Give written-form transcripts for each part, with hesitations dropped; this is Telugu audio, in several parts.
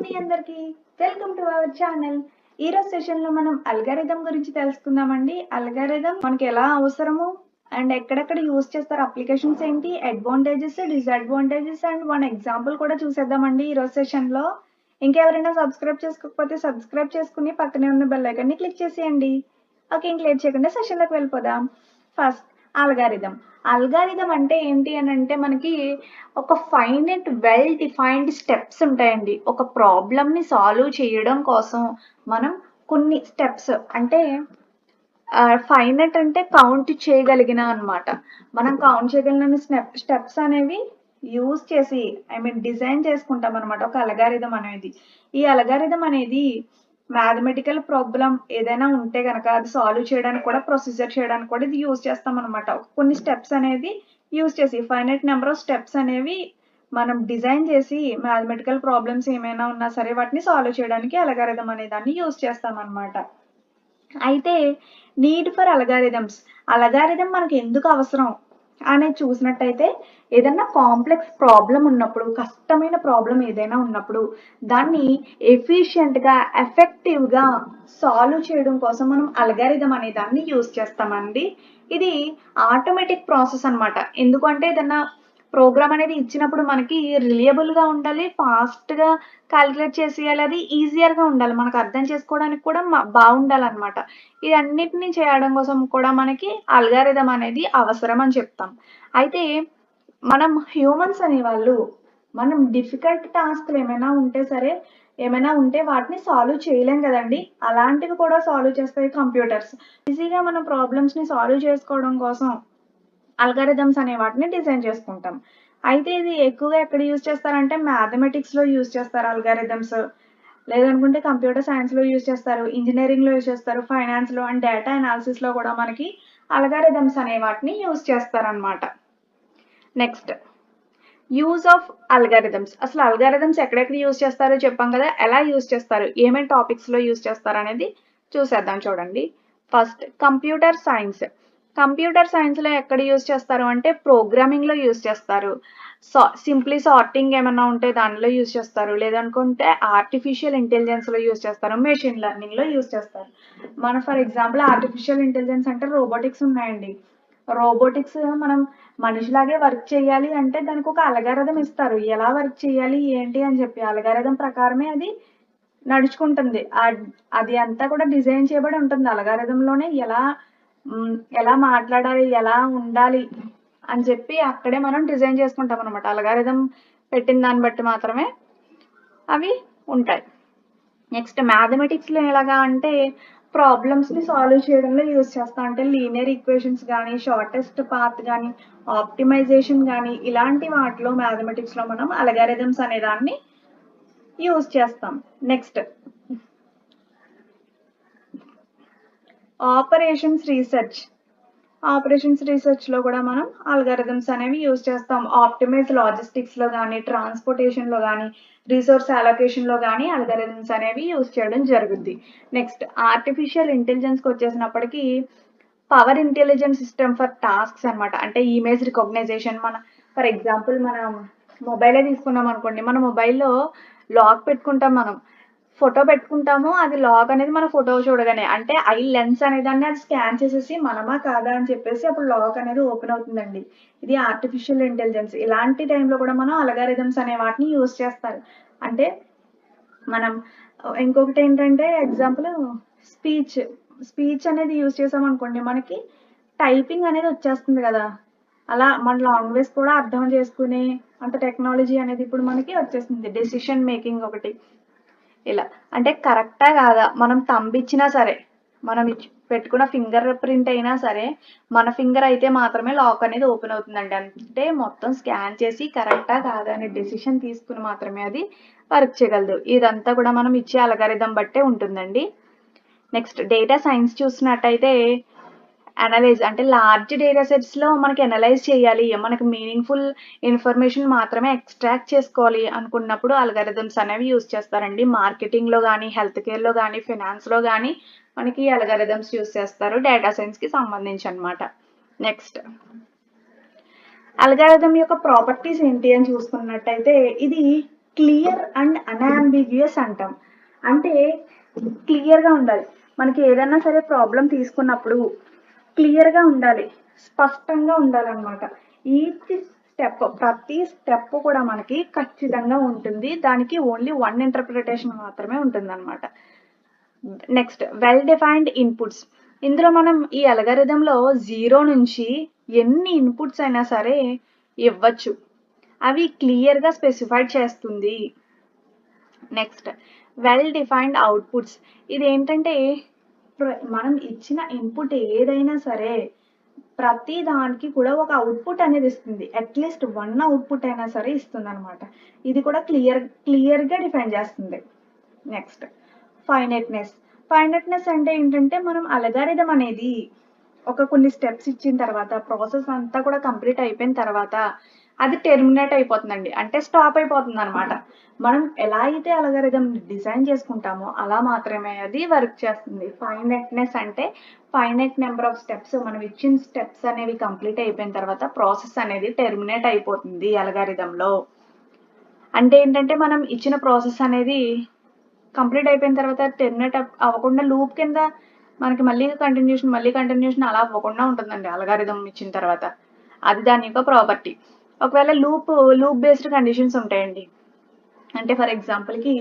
అండి అందరికి. Welcome to our channel. ఈరోజు సెషన్లో మనం అల్గారిథం గురించి తెలుసుకుందామండి. అల్గారిథం మనకి ఎలా అవసరము అండ్ ఎక్కడెక్కడ యూజ్ చేస్తారు, అప్లికేషన్స్ ఏంటి, advantages, disadvantages and one example కూడా చూసేద్దామండి ఈరోజు సెషన్లో. ఇంకెవరైనా సబ్స్క్రైబ్ చేసుకోకపోతే సబ్స్క్రైబ్ చేసుకుని పక్కనే ఉన్న బెల్ ఐకాన్ని క్లిక్ చేసేయండి. ఓకే, ఇంక లేట్ చేయకుండా సెషన్లోకి వెళ్ళిపోదాం. First algorithm. అల్గారిథం అంటే ఏంటి అని అంటే మనకి ఒక ఫైనైట్ వెల్ డిఫైన్డ్ స్టెప్స్ ఉంటాయండి. ఒక ప్రాబ్లమ్ని సాల్వ్ చేయడం కోసం మనం కొన్ని స్టెప్స్ అంటే ఫైనైట్ అంటే కౌంట్ చేయగలిగిన అనమాట. మనం కౌంట్ చేయగలిగిన స్టెప్స్ అనేవి యూజ్ చేసి డిజైన్ చేసుకుంటాం అనమాట ఒక అల్గారిథం అనేది. ఈ అల్గారిథం అనేది మ్యాథమెటికల్ ప్రాబ్లం ఏదైనా ఉంటే కనుక అది సాల్వ్ చేయడానికి కూడా, ప్రొసీజర్ చేయడానికి కూడా ఇది యూజ్ చేస్తాం అనమాట. కొన్ని స్టెప్స్ అనేది యూజ్ చేసి ఫైనైట్ నెంబర్ ఆఫ్ స్టెప్స్ అనేవి మనం డిజైన్ చేసి మ్యాథమెటికల్ ప్రాబ్లమ్స్ ఏమైనా ఉన్నా సరే వాటిని సాల్వ్ చేయడానికి అల్గారిథం అనే దాన్ని యూజ్ చేస్తాం అనమాట. అయితే నీడ్ ఫర్ అల్గారిథమ్స్, అల్గారిథం మనకి ఎందుకు అవసరం అనేది చూసినట్టయితే ఏదైనా కాంప్లెక్స్ ప్రాబ్లం ఉన్నప్పుడు, కష్టమైన ప్రాబ్లం ఏదైనా ఉన్నప్పుడు దాన్ని ఎఫిషియెంట్గా ఎఫెక్టివ్గా సాల్వ్ చేయడం కోసం మనం అల్గారిథం అనే దాన్ని యూజ్ చేస్తామండి. ఇది ఆటోమేటిక్ ప్రాసెస్ అనమాట. ఎందుకంటే ఏదైనా ప్రోగ్రామ్ అనేది ఇచ్చినప్పుడు మనకి రిలయబుల్గా ఉండాలి, ఫాస్ట్గా క్యాలిక్యులేట్ చేసేయాలి, అది ఈజియర్గా ఉండాలి, మనకు అర్థం చేసుకోవడానికి కూడా బాగుండాలన్నమాట. ఇవన్నిటిని చేయడం కోసం కూడా మనకి అల్గారిథం అనేది అవసరం అని చెప్తాం. అయితే మనం హ్యూమన్స్ అనేవాళ్ళు మనం డిఫికల్ట్ టాస్క్లు ఏమైనా ఉంటే వాటిని సాల్వ్ చేయలేం కదండి. అలాంటివి కూడా సాల్వ్ చేస్తాయి కంప్యూటర్స్. ఈజీగా మనం ప్రాబ్లమ్స్ని సాల్వ్ చేసుకోవడం కోసం అల్గారిథమ్స్ అనే వాటిని డిజైన్ చేసుకుంటాం. అయితే ఇది ఎక్కువగా ఎక్కడ యూజ్ చేస్తారంటే మ్యాథమెటిక్స్లో యూజ్ చేస్తారు అల్గారిథమ్స్, లేదనుకుంటే కంప్యూటర్ సైన్స్లో యూజ్ చేస్తారు, ఇంజనీరింగ్లో యూజ్ చేస్తారు, ఫైనాన్స్లో అండ్ డేటా అనాలిసిస్లో కూడా మనకి అల్గారిథమ్స్ అనే వాటిని యూజ్ చేస్తారనమాట. Next use of algorithms. అసలు అల్గారిథమ్స్ ఎక్కడెక్కడ యూజ్ చేస్తారో చెప్పాం కదా, ఎలా యూజ్ చేస్తారు, ఏమేమి టాపిక్స్లో యూజ్ చేస్తారు అనేది చూసేద్దాం. చూడండి, ఫస్ట్ కంప్యూటర్ సైన్స్. కంప్యూటర్ సైన్స్లో ఎక్కడ యూజ్ చేస్తారు అంటే ప్రోగ్రామింగ్లో యూజ్ చేస్తారు, సింప్లీ సార్టింగ్ ఏమైనా ఉంటే దానిలో యూజ్ చేస్తారు, లేదనుకుంటే ఆర్టిఫిషియల్ ఇంటెలిజెన్స్లో యూజ్ చేస్తారు, మెషిన్ లెర్నింగ్లో యూజ్ చేస్తారు. మన ఫర్ ఎగ్జాంపుల్ ఆర్టిఫిషియల్ ఇంటెలిజెన్స్ అంటే రోబోటిక్స్ ఉన్నాయండి. రోబోటిక్స్ మనం మనిషిలాగే వర్క్ చేయాలి అంటే దానికి ఒక అల్గారిథం ఇస్తారు, ఎలా వర్క్ చేయాలి ఏంటి అని చెప్పి అల్గారిథం ప్రకారమే అది నడుచుకుంటుంది. అది అంతా కూడా డిజైన్ చేయబడి ఉంటుంది అల్గారిథంలోనే. ఎలా మాట్లాడాలి, ఎలా ఉండాలి అని చెప్పి అక్కడే మనం డిజైన్ చేసుకుంటాం అనమాట. అల్గారిథం పెట్టిన దాన్ని బట్టి మాత్రమే అవి ఉంటాయి. నెక్స్ట్ మ్యాథమెటిక్స్లో ఎలాగా అంటే ప్రాబ్లమ్స్ని సాల్వ్ చేయడంలో యూజ్ చేస్తాం. అంటే లీనియర్ ఈక్వేషన్స్ కానీ, షార్టెస్ట్ పాత్ కానీ, ఆప్టిమైజేషన్ కానీ, ఇలాంటి వాటిలో మ్యాథమెటిక్స్లో మనం అల్గారిథమ్స్ అనే దాన్ని యూజ్ చేస్తాం. Next operations research. ఆపరేషన్స్ రీసెర్చ్లో కూడా మనం అల్గారిథమ్స్ అనేవి యూజ్ చేస్తాం. ఆప్టిమైజ్ లాజిస్టిక్స్లో కానీ, ట్రాన్స్పోర్టేషన్లో కానీ, రిసోర్స్ అలొకేషన్లో కానీ అల్గారిథమ్స్ అనేవి యూజ్ చేయడం జరుగుద్ది. నెక్స్ట్ ఆర్టిఫిషియల్ ఇంటెలిజెన్స్కి వచ్చేసినప్పటికీ power intelligent system for tasks అనమాట. అంటే ఇమేజ్ రికగ్నైజేషన్. ఫర్ ఎగ్జాంపుల్ మనం మొబైలే తీసుకున్నాం అనుకోండి, మన మొబైల్లో లాక్ పెట్టుకుంటాం, మనం ఫోటో పెట్టుకుంటాము, అది లాక్ అనేది మన ఫోటో చూడగానే అంటే ఐ లెన్స్ అనేదాన్ని అది స్కాన్ చేసేసి మనమా కాదా అని చెప్పేసి అప్పుడు లాక్ అనేది ఓపెన్ అవుతుందండి. ఇది ఆర్టిఫిషియల్ ఇంటెలిజెన్స్. ఇలాంటి టైంలో కూడా మనం అల్గారిథమ్స్ అనే వాటిని యూజ్ చేస్తారు. అంటే మనం ఇంకొకటి ఏంటంటే ఎగ్జాంపుల్ స్పీచ్ అనేది యూజ్ చేసామనుకోండి, మనకి టైపింగ్ అనేది వచ్చేస్తుంది కదా, అలా మన లాంగ్వేజ్ కూడా అర్థం చేసుకునే అంత టెక్నాలజీ అనేది ఇప్పుడు మనకి వచ్చేసింది. డెసిషన్ మేకింగ్ ఒకటి. ఇలా అంటే కరెక్టా కాదా, మనం తంబిచ్చినా సరే, మనం పెట్టుకున్న ఫింగర్ ప్రింట్ అయినా సరే, మన ఫింగర్ అయితే మాత్రమే లాక్ అనేది ఓపెన్ అవుతుందండి. అంటే మొత్తం స్కాన్ చేసి కరెక్టా కాదా అనే డెసిషన్ తీసుకుని మాత్రమే అది వర్క్ చేయగలదు. ఇదంతా కూడా మనం ఇచ్చే అల్గారిథం బట్టే ఉంటుందండి. నెక్స్ట్ డేటా సైన్స్ చూసినట్టయితే అనలైజ్ అంటే లార్జ్ డేటా సెట్స్లో మనకి అనలైజ్ చేయాలి, మనకి మీనింగ్ఫుల్ ఇన్ఫర్మేషన్ మాత్రమే ఎక్స్ట్రాక్ట్ చేసుకోవాలి అనుకున్నప్పుడు అల్గారిథమ్స్ అనేవి యూజ్ చేస్తారండి. మార్కెటింగ్లో కానీ, హెల్త్ కేర్లో కానీ, ఫినాన్స్లో కానీ మనకి అల్గారిథమ్స్ యూజ్ చేస్తారు, డేటా సైన్స్కి సంబంధించి అనమాట. నెక్స్ట్ అల్గారిథం యొక్క ప్రాపర్టీస్ ఏంటి అని చూసుకున్నట్టయితే ఇది క్లియర్ అండ్ అన్అంబిగ్యూయస్ అంటాం. అంటే క్లియర్గా ఉండాలి. మనకి ఏదైనా సరే ప్రాబ్లం తీసుకున్నప్పుడు క్లియర్గా ఉండాలి, స్పష్టంగా ఉండాలన్నమాట. ఈచ్ స్టెప్, ప్రతి స్టెప్ కూడా మనకి ఖచ్చితంగా ఉంటుంది. దానికి ఓన్లీ వన్ ఇంటర్ప్రిటేషన్ మాత్రమే ఉంటుందన్నమాట. Next, well defined inputs. ఇందులో మనం ఈ అల్గారిథంలో 0 నుంచి ఎన్ని ఇన్పుట్స్ అయినా సరే ఇవ్వచ్చు, అవి క్లియర్గా స్పెసిఫైడ్ చేస్తుంది. Next, well defined outputs. ఇది ఏంటంటే మనం ఇచ్చిన ఇన్పుట్ ఏదైనా సరే ప్రతి దానికి కూడా ఒక అవుట్పుట్ అనేది ఇస్తుంది. అట్లీస్ట్ వన్ అవుట్పుట్ అయినా సరే ఇస్తుంది అనమాట. ఇది కూడా క్లియర్గా డిఫైన్ చేస్తుంది. నెక్స్ట్, ఫైనైట్నెస్. ఫైనైట్నెస్ అంటే ఏంటంటే మనం అల్గారిథం అనేది కొన్ని స్టెప్స్ ఇచ్చిన తర్వాత, ప్రాసెస్ అంతా కూడా కంప్లీట్ అయిపోయిన తర్వాత అది టెర్మినేట్ అయిపోతుందండి, అంటే స్టాప్ అయిపోతుంది అనమాట. మనం ఎలా అయితే అల్గారిథం డిజైన్ చేసుకుంటామో అలా మాత్రమే అది వర్క్ చేస్తుంది. ఫైనైట్నెస్ అంటే ఫైనైట్ నెంబర్ ఆఫ్ స్టెప్స్, మనం ఇచ్చిన స్టెప్స్ అనేవి కంప్లీట్ అయిపోయిన తర్వాత ప్రాసెస్ అనేది టెర్మినేట్ అయిపోతుంది అల్గారిథంలో. అంటే ఏంటంటే మనం ఇచ్చిన ప్రాసెస్ అనేది కంప్లీట్ అయిపోయిన తర్వాత టెర్మినేట్ అవ్వకుండా లూప్ కింద మనకి మళ్ళీ కంటిన్యూషన్ అలా అవ్వకుండా ఉంటుందండి అల్గారిథం ఇచ్చిన తర్వాత. అది దాని యొక్క ప్రాపర్టీ. ఒకవేళ లూప్ బేస్డ్ కండిషన్స్ ఉంటాయండి. అంటే ఫర్ ఎగ్జాంపుల్కి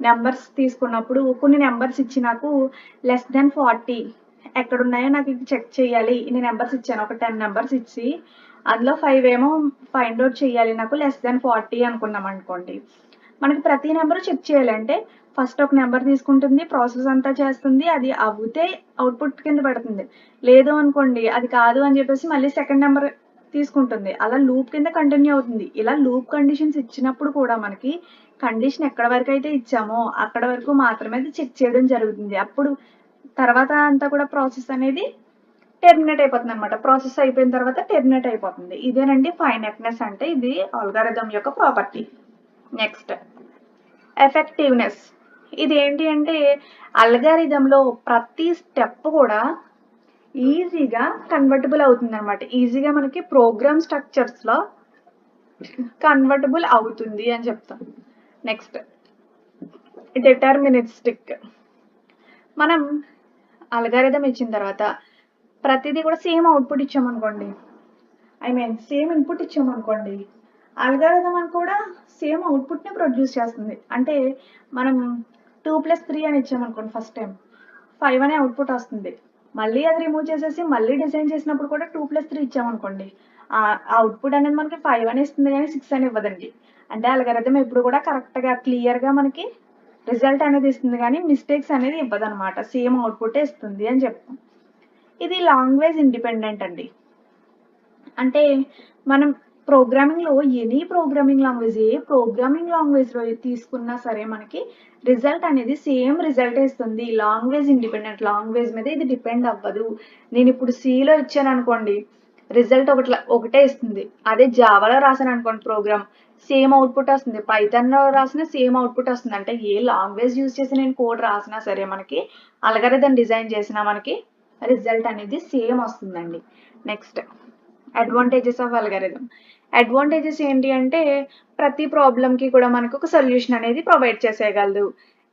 నెంబర్స్ తీసుకున్నప్పుడు కొన్ని నెంబర్స్ ఇచ్చి నాకు <40 ఎక్కడున్నాయో నాకు చెక్ చేయాలి. ఇన్ని నెంబర్స్ ఇచ్చాను, ఒక 10 నెంబర్స్ ఇచ్చి అందులో 5 ఏమో ఫైండ్ అవుట్ చేయాలి నాకు <40 అనుకున్నాం అనుకోండి. మనకి ప్రతి నెంబర్ చెక్ చేయాలంటే ఫస్ట్ ఒక నెంబర్ తీసుకుంటుంది, ప్రాసెస్ అంతా చేస్తుంది, అది అవుతే అవుట్పుట్ కింద పెడుతుంది. లేదు అనుకోండి అది కాదు అని చెప్పేసి మళ్ళీ సెకండ్ నెంబర్ తీసుకుంటుంది. అలా లూప్ కింద కంటిన్యూ అవుతుంది. ఇలా లూప్ కండిషన్స్ ఇచ్చినప్పుడు కూడా మనకి కండిషన్ ఎక్కడ వరకు అయితే ఇచ్చామో అక్కడ వరకు మాత్రమే అది చెక్ చేయడం జరుగుతుంది. అప్పుడు తర్వాత అంతా కూడా ప్రాసెస్ అనేది టెర్మినేట్ అయిపోతుంది అనమాట. ప్రాసెస్ అయిపోయిన తర్వాత టెర్మినేట్ అయిపోతుంది. ఇదేనండి ఫైనైట్నెస్ అంటే. ఇది అల్గారిథం యొక్క ప్రాపర్టీ. Next, effectiveness. ఇది ఏంటి అంటే అల్గారిథంలో ప్రతి స్టెప్ కూడా ఈజీగా కన్వర్టబుల్ అవుతుంది అనమాట. ఈజీగా మనకి ప్రోగ్రామ్ స్ట్రక్చర్స్లో కన్వర్టబుల్ అవుతుంది అని చెప్తాం. Next, deterministic. మనం అల్గారిథం ఇచ్చిన తర్వాత ప్రతిదీ కూడా సేమ్ అవుట్పుట్ ఇచ్చామనుకోండి, సేమ్ ఇన్పుట్ ఇచ్చామనుకోండి, అల్గారిథం అని కూడా సేమ్ అవుట్పుట్ని ప్రొడ్యూస్ చేస్తుంది. అంటే మనం 2+3 అని ఇచ్చామనుకోండి, ఫస్ట్ టైం 5 అనే అవుట్పుట్ వస్తుంది. మళ్ళీ అది రిమూవ్ చేసేసి మళ్ళీ డిజైన్ చేసినప్పుడు కూడా 2+3 ఇచ్చామనుకోండి, ఆ అవుట్పుట్ అనేది మనకి 5 అని ఇస్తుంది కానీ 6 అని ఇవ్వదండి. అంటే అల్గారిథం ఎప్పుడు కూడా కరెక్ట్గా క్లియర్గా మనకి రిజల్ట్ అనేది ఇస్తుంది కానీ మిస్టేక్స్ అనేది ఇవ్వదన్నమాట. సేమ్ అవుట్పుటే ఇస్తుంది అని చెప్తాం. ఇది లాంగ్వేజ్ ఇండిపెండెంట్ అండి. అంటే మనం ప్రోగ్రామింగ్లో ఎనీ ప్రోగ్రామింగ్ లాంగ్వేజ్, ఏ ప్రోగ్రామింగ్ లాంగ్వేజ్లో తీసుకున్నా సరే మనకి రిజల్ట్ అనేది సేమ్ రిజల్ట్ ఇస్తుంది. లాంగ్వేజ్ ఇండిపెండెంట్, లాంగ్వేజ్ మీద ఇది డిపెండ్ అవ్వదు. నేను ఇప్పుడు సిలో ఇచ్చాను అనుకోండి, రిజల్ట్ ఒకటే ఇస్తుంది. అదే జావాలో రాసాను అనుకోండి ప్రోగ్రామ్, సేమ్ అవుట్పుట్ వస్తుంది. పైథాన్లో రాసిన సేమ్ అవుట్పుట్ వస్తుంది. అంటే ఏ లాంగ్వేజ్ యూజ్ చేసి నేను కోడ్ రాసినా సరే మనకి అల్గారిథం డిజైన్ చేసినా మనకి రిజల్ట్ అనేది సేమ్ వస్తుందండి. Next, advantages of algorithm. Advantages ఏంటి అంటే ప్రతి ప్రాబ్లంకి కూడా మనకు ఒక సొల్యూషన్ అనేది ప్రొవైడ్ చేసేయగలదు.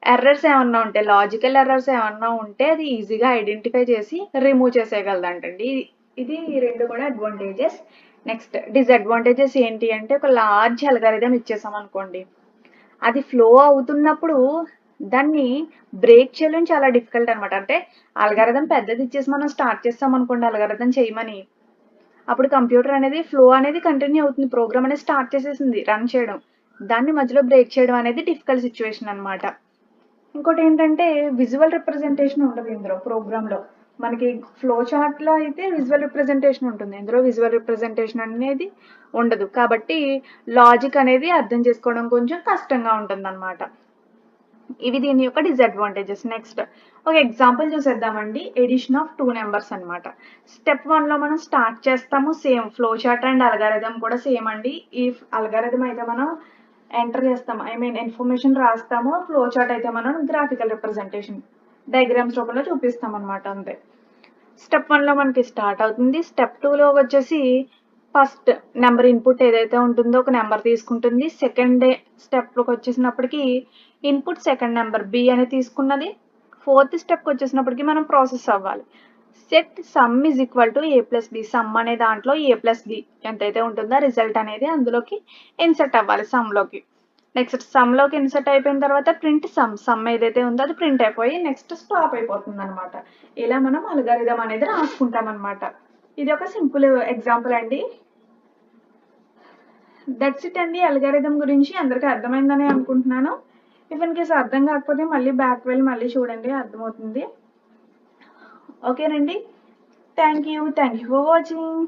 ఎర్రర్స్ ఏమన్నా ఉంటే, లాజికల్ ఎర్రర్స్ ఏమన్నా ఉంటే అది ఈజీగా ఐడెంటిఫై చేసి రిమూవ్ చేసేయగలదంటండి. ఇది ఈ రెండు కూడా అడ్వాంటేజెస్. నెక్స్ట్, డిసడ్వాంటేజెస్ ఏంటి అంటే ఒక లార్జ్ అల్గారిథం ఇచ్చేసాం అనుకోండి, అది ఫ్లో అవుతున్నప్పుడు దాన్ని బ్రేక్ చేయడం చాలా డిఫికల్ట్ అనమాట. అంటే అల్గారిథం పెద్దది ఇచ్చేసి మనం స్టార్ట్ చేస్తాం అనుకోండి అల్గారిథం చేయమని, అప్పుడు కంప్యూటర్ అనేది ఫ్లో అనేది కంటిన్యూ అవుతుంది. ప్రోగ్రామ్ అనేది స్టార్ట్ చేసేసింది రన్ చేయడం, దాన్ని మధ్యలో బ్రేక్ చేయడం అనేది డిఫికల్ట్ సిచ్యువేషన్ అనమాట. ఇంకోటి ఏంటంటే విజువల్ రిప్రజెంటేషన్ ఉండదు ఇందులో. ప్రోగ్రామ్లో మనకి ఫ్లో చార్ట్లో అయితే విజువల్ రిప్రజెంటేషన్ ఉంటుంది, ఇందులో విజువల్ రిప్రజెంటేషన్ అనేది ఉండదు. కాబట్టి లాజిక్ అనేది అర్థం చేసుకోవడం కొంచెం కష్టంగా ఉంటుంది అనమాట. ఇవి దీని యొక్క డిసడ్వాంటేజెస్. నెక్స్ట్, ఒక ఎగ్జాంపుల్ చూసేద్దామండి. ఎడిషన్ ఆఫ్ 2 నెంబర్స్ అనమాట. స్టెప్ 1లో మనం స్టార్ట్ చేస్తాము, same flow chart and algorithm కూడా సేమ్ అండి. ఈ అల్గారిథం అయితే మనం ఎంటర్ చేస్తాము, ఇన్ఫర్మేషన్ రాస్తాము. ఫ్లో చార్ట్ అయితే మనం గ్రాఫికల్ రిప్రజెంటేషన్ డయాగ్రామ్స్ రూపంలో చూపిస్తాం అనమాట, అంతే. స్టెప్ 1లో మనకి స్టార్ట్ అవుతుంది. స్టెప్ 2లో వచ్చేసి ఫస్ట్ నెంబర్ ఇన్పుట్ ఏదైతే ఉంటుందో ఒక నెంబర్ తీసుకుంటుంది. సెకండ్ స్టెప్లోకి వచ్చేసినప్పటికి ఇన్పుట్ సెకండ్ నెంబర్ బి అని తీసుకున్నది. ఫోర్త్ స్టెప్కి వచ్చేసినప్పటికి మనం ప్రాసెస్ అవ్వాలి. Set sum is equal to A plus B. Sum అనే దాంట్లో ఏ ప్లస్ బి ఎంతైతే ఉంటుందో రిజల్ట్ అనేది అందులోకి ఇన్సర్ట్ అవ్వాలి సమ్లోకి. నెక్స్ట్ సమ్లోకి ఇన్సర్ట్ అయిపోయిన తర్వాత ప్రింట్ సమ్ ఏదైతే ఉందో అది ప్రింట్ అయిపోయి నెక్స్ట్ స్టాప్ అయిపోతుంది అనమాట. ఇలా మనం అల్గారిథం అనేది రాసుకుంటాం అనమాట. ఇది ఒక సింపుల్ ఎగ్జాంపుల్ అండి. దట్స్ ఇట్ అండి. అల్గారిథం గురించి అందరికీ అర్థమైందని అనుకుంటున్నాను. ఇఫ్ ఇన్ కేస్ అర్థం కాకపోతే మళ్ళీ బ్యాక్ వెళ్ళి మళ్ళీ చూడండి, అర్థమవుతుంది. ఓకేనండి. Thank you for watching.